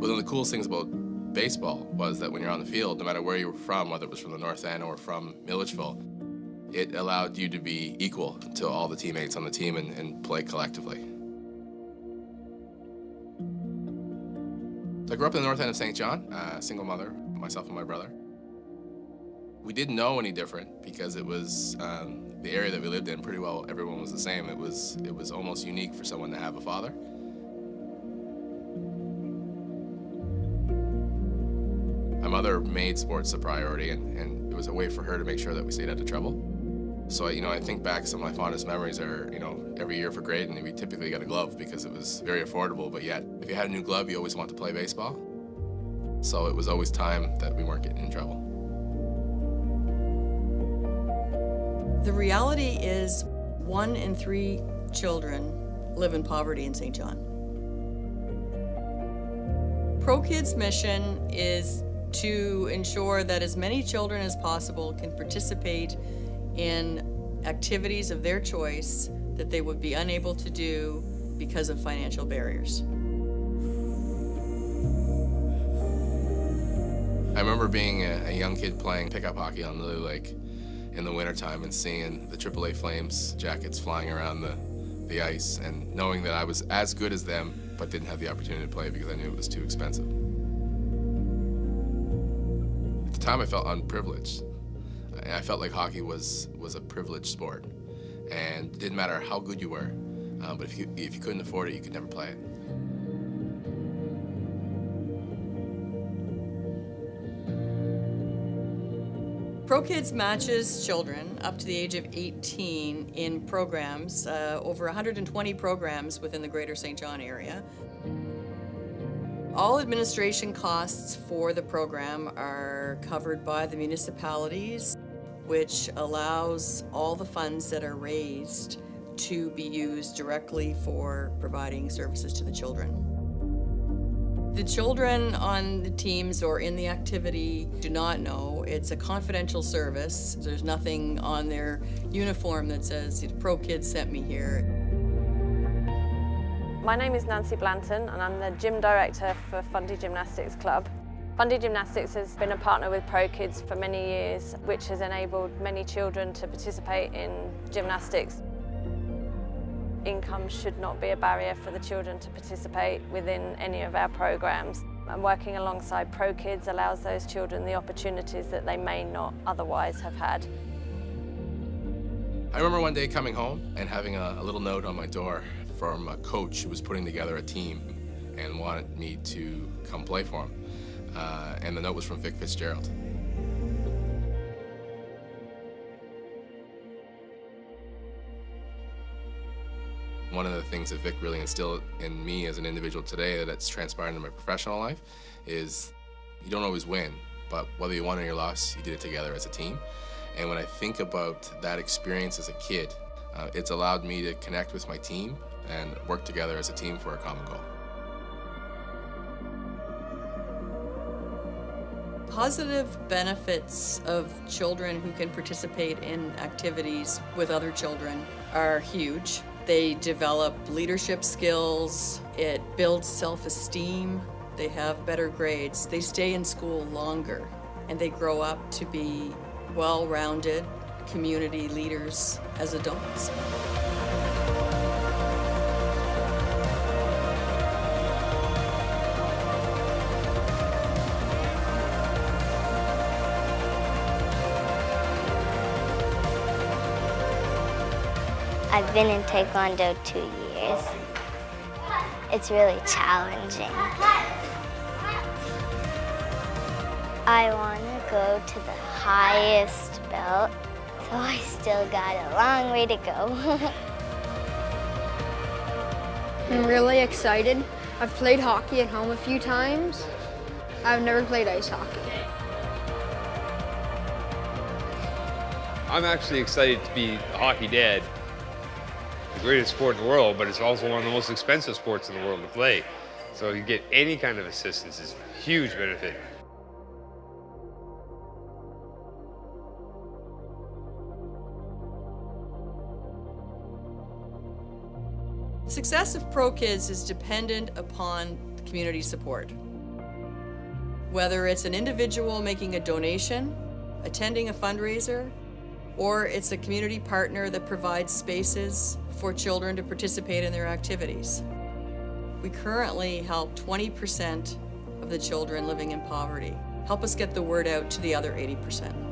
One of the coolest things about baseball was that when you're on the field, no matter where you were from, whether it was from the North End or from Milledgeville, it allowed you to be equal to all the teammates on the team and play collectively. I grew up in the North End of St. John, single mother, myself and my brother. We didn't know any different because it was the area that we lived in. Pretty well everyone was the same. It was almost unique for someone to have a father. My mother made sports a priority, and it was a way for her to make sure that we stayed out of trouble. So, I think back, some of my fondest memories are, every year for grade, and we typically got a glove because it was very affordable, but yet, if you had a new glove, you always wanted to play baseball. So it was always time that we weren't getting in trouble. The reality is 1 in 3 children live in poverty in St. John. Pro-Kids' mission is to ensure that as many children as possible can participate in activities of their choice that they would be unable to do because of financial barriers. I remember being a young kid playing pickup hockey on Lily Lake in the wintertime and seeing the AAA Flames jackets flying around the ice and knowing that I was as good as them but didn't have the opportunity to play because I knew it was too expensive. At the time I felt unprivileged. I felt like hockey was a privileged sport, and it didn't matter how good you were, but if you couldn't afford it, you could never play it. Pro-Kids matches children up to the age of 18 in programs, over 120 programs within the Greater St. John area. All administration costs for the program are covered by the municipalities, which allows all the funds that are raised to be used directly for providing services to the children. The children on the teams or in the activity do not know. It's a confidential service. There's nothing on their uniform that says, Pro-Kids sent me here. My name is Nancy Blanton and I'm the gym director for Fundy Gymnastics Club. Fundy Gymnastics has been a partner with Pro-Kids for many years, which has enabled many children to participate in gymnastics. Income should not be a barrier for the children to participate within any of our programs. And working alongside Pro-Kids allows those children the opportunities that they may not otherwise have had. I remember one day coming home and having a little note on my door from a coach who was putting together a team and wanted me to come play for him. And the note was from Vic Fitzgerald. One of the things that Vic really instilled in me as an individual today that's transpired in my professional life is you don't always win, but whether you won or you lost, you did it together as a team. And when I think about that experience as a kid, it's allowed me to connect with my team and work together as a team for a common goal. Positive benefits of children who can participate in activities with other children are huge. They develop leadership skills, it builds self-esteem, they have better grades, they stay in school longer, and they grow up to be well-rounded community leaders as adults. I've been in Taekwondo 2 years. It's really challenging. I want to go to the highest belt, so I still got a long way to go. I'm really excited. I've played hockey at home a few times. I've never played ice hockey. I'm actually excited to be a hockey dad. The greatest sport in the world, but it's also one of the most expensive sports in the world to play. So you get any kind of assistance is a huge benefit. Success of Pro-Kids is dependent upon community support. Whether it's an individual making a donation, attending a fundraiser, or it's a community partner that provides spaces for children to participate in their activities. We currently help 20% of the children living in poverty. Help us get the word out to the other 80%.